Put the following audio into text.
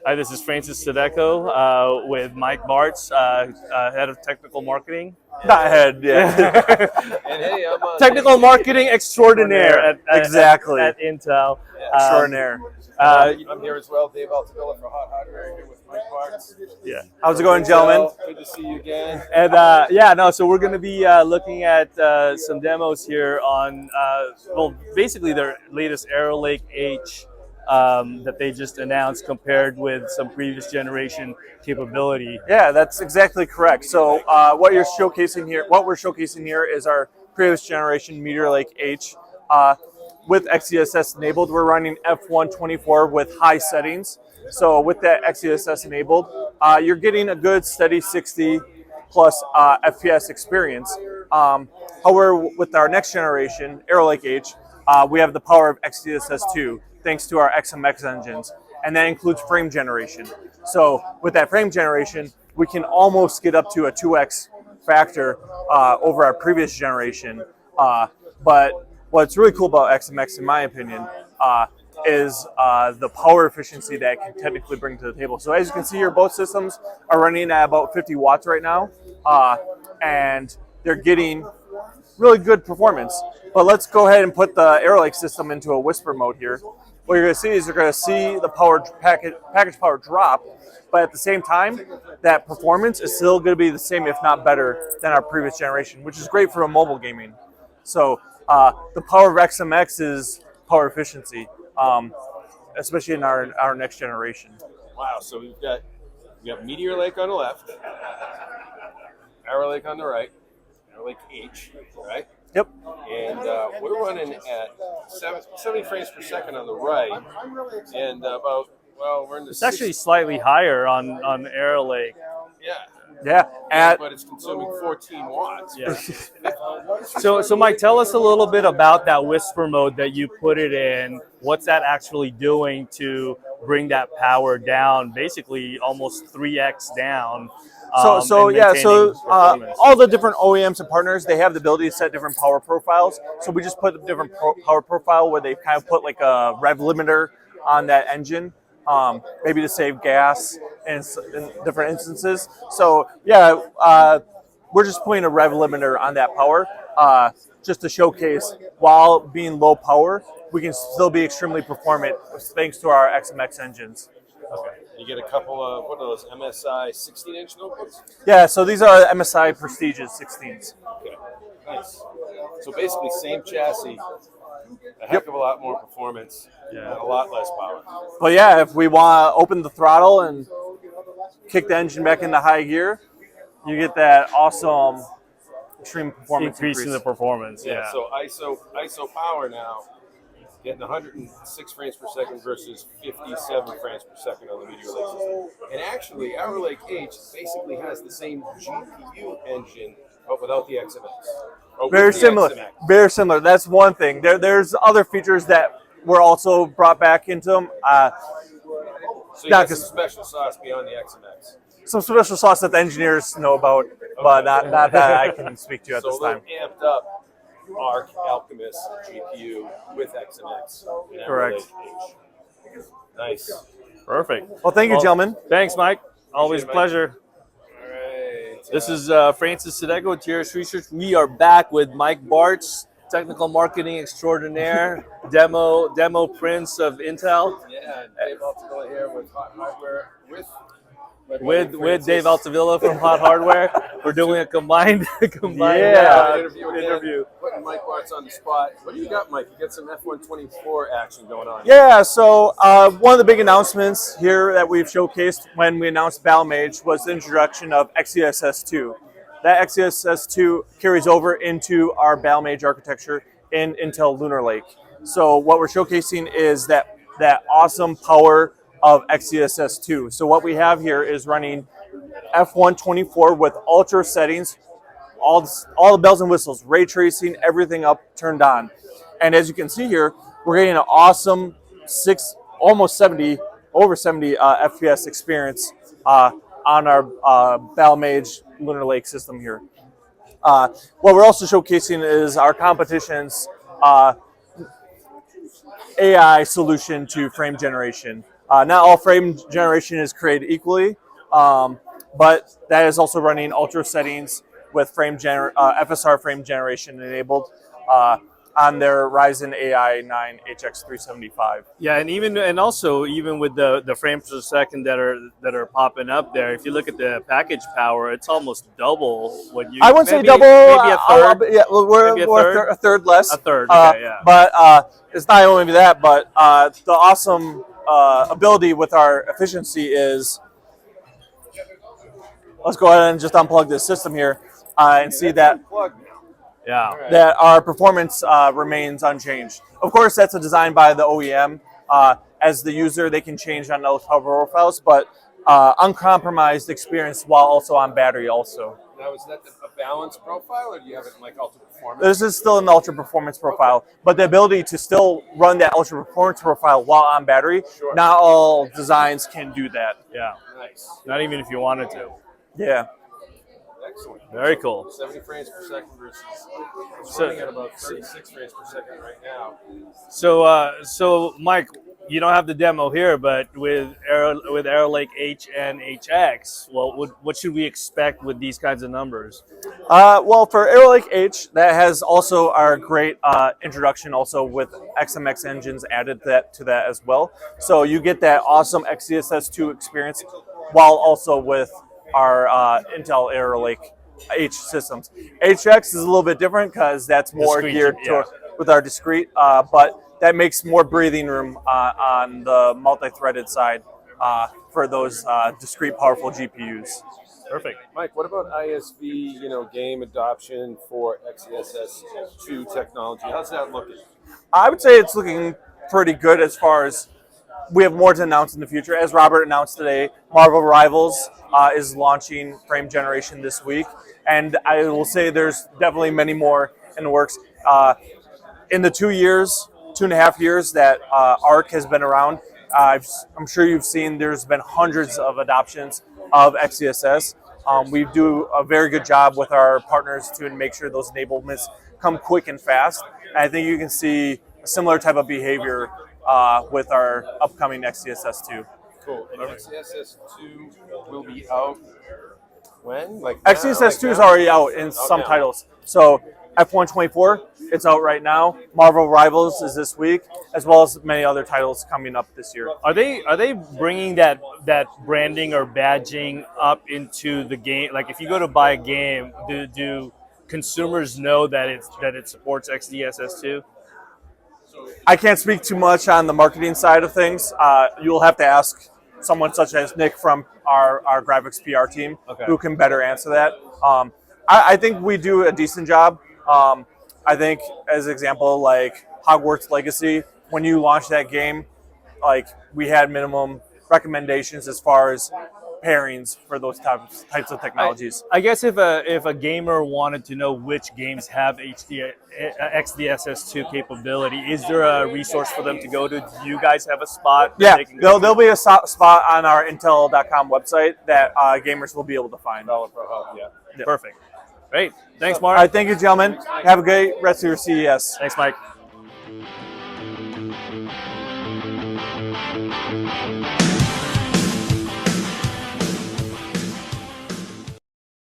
Hi, this is Francis Sideco with Mike Bartz, head of technical marketing. Not head, yeah. And hey, I'm Technical marketing extraordinaire Exactly. at Intel. Extraordinaire. I'm here as well, Dave Altavilla for Hot Hardware, here with Mike Bartz. Yeah. How's it going, gentlemen? Good to see you again. And so we're going to be looking at some demos here on, well, basically their latest Arrow Lake H that they just announced compared with some previous generation capability. Yeah, that's exactly correct. So what we're showcasing here is our previous generation Meteor Lake H. With XeSS enabled, we're running F124 with high settings. So with that XeSS enabled, you're getting a good steady 60 plus FPS experience. However, with our next generation Arrow Lake H, we have the power of XeSS2 thanks to our XMX engines, and that includes frame generation. So with that frame generation, we can almost get up to a 2x factor over our previous generation. But what's really cool about XMX, in my opinion, is the power efficiency that it can technically bring to the table. So as you can see here, both systems are running at about 50 watts right now, and they're getting really good performance. But let's go ahead and put the Arrow Lake system into a whisper mode here. What you're going to see is you're going to see the package power drop, but at the same time, that performance is still going to be the same, if not better, than our previous generation, which is great for a mobile gaming. So the power of XMX is power efficiency, especially in our next generation. Wow, so we've got Meteor Lake on the left, Arrow Lake on the right, Arrow Lake H, right? Yep. And we're running at 70 frames per second on the right, and we're in the It's actually slightly higher on Arrow Lake. Yeah. But it's consuming 14 watts. Yeah. So Mike, tell us a little bit about that whisper mode that you put it in. What's that actually doing to bring that power down, basically almost 3x down? All the different OEMs and partners, they have the ability to set different power profiles. So we just put a different power profile where they kind of put like a rev limiter on that engine, maybe to save gas in different instances. So yeah, we're just putting a rev limiter on that power just to showcase while being low power, we can still be extremely performant thanks to our XMX engines. Okay. You get a couple of, what are those, MSI 16-inch notebooks? Yeah, so these are MSI Prestiges 16s. Okay, nice. So basically same chassis, a heck of a lot more performance, and a lot less power. But yeah, if we want to open the throttle and kick the engine back into high gear, you get that awesome extreme performance increase in the performance. Yeah. So ISO power now, getting 106 frames per second versus 57 frames per second on the Meteor Lake system. And actually, Arrow Lake H basically has the same GPU engine, but without the XMX. Very similar. XMX. Very similar. That's one thing. There's other features that were also brought back into them. So you got some special sauce beyond the XMX. Some special sauce that the engineers know about, but not that I can speak to at this time. So amped up Arc Alchemist GPU with XMX. Correct. Nice. Perfect. Well, thank you, gentlemen. Thanks, Mike. Always a pleasure. All right. This is Francis Sideco with TIRIAS Research. We are back with Mike Bartz, technical marketing extraordinaire, demo prince of Intel. Yeah, Dave Altavilla here with Hot Hardware with Dave Altavilla from Hot Hardware. We're doing a combined interview. Putting Mike Bartz on the spot. What do you got, Mike? You got some F124 action going on. Yeah, so one of the big announcements here that we've showcased when we announced Battlemage was the introduction of XeSS2. That XeSS2 carries over into our Battlemage architecture in Intel Lunar Lake. So what we're showcasing is that awesome power of XeSS2. So what we have here is running F124 with ultra settings, all the bells and whistles, ray tracing, everything up, turned on. And as you can see here, we're getting an awesome over 70 FPS experience on our Battlemage Lunar Lake system here. What we're also showcasing is our competition's AI solution to frame generation. Not all frame generation is created equally, but that is also running ultra settings with FSR frame generation enabled on their Ryzen AI 9 HX375. Yeah, and also even with the frames per second that are popping up there, if you look at the package power, it's almost double what you. I wouldn't say double. Maybe a third. Yeah, we're Maybe a third? a third less. A third. Okay, yeah. But it's not only that, but the awesome ability with our efficiency is. Let's go ahead and just unplug this system here and see that Yeah. that our performance remains unchanged. Of course, that's a design by the OEM. As the user, they can change on those power profiles, but uncompromised experience while also on battery also. Now, is that a balanced profile, or do you have it in like ultra performance? This is still an ultra performance profile, but the ability to still run that ultra performance profile while on battery, not all designs can do that. Yeah. Nice. Not even if you wanted to. Yeah. Excellent. Very cool. 70 frames per second versus it's So- running at about 36 frames per second right now. So Mike, you don't have the demo here, but with Arrow Lake H and HX, well, what should we expect with these kinds of numbers? Well, for Arrow Lake H, that has also our great introduction, also with XMX engines added to that as well. So you get that awesome XeSS2 experience, while also with our Intel Arrow Lake H systems. HX is a little bit different because that's more Discrete, geared yeah. with our discrete, but that makes more breathing room on the multi-threaded side for those discrete, powerful GPUs. Perfect. Mike, what about ISV, game adoption for XeSS2 technology? How's that looking? I would say it's looking pretty good as far as we have more to announce in the future. As Robert announced today, Marvel Rivals is launching frame generation this week. And I will say there's definitely many more in the works. In the 2.5 years that ARC has been around, I'm sure you've seen there's been hundreds of adoptions of XeSS. We do a very good job with our partners to make sure those enablements come quick and fast. And I think you can see a similar type of behavior with our upcoming XeSS2. Cool. And XeSS2 will be out when? XeSS2 is already out in some titles. So F124, it's out right now. Marvel Rivals is this week, as well as many other titles coming up this year. Are they bringing that branding or badging up into the game? Like if you go to buy a game, do consumers know that it supports XeSS2? I can't speak too much on the marketing side of things. You'll have to ask someone such as Nick from our graphics PR team, who can better answer that. I think we do a decent job. I think, as an example, like Hogwarts Legacy, when you launch that game, like we had minimum recommendations as far as pairings for those types of technologies. I guess if a gamer wanted to know which games have XeSS2 capability, is there a resource for them to go to? Do you guys have a spot? Yeah, there'll be a spot on our Intel.com website that gamers will be able to find. Yeah. Perfect. Great. Thanks, Mark. All right, thank you, gentlemen. Have a great rest of your CES. Thanks, Mike.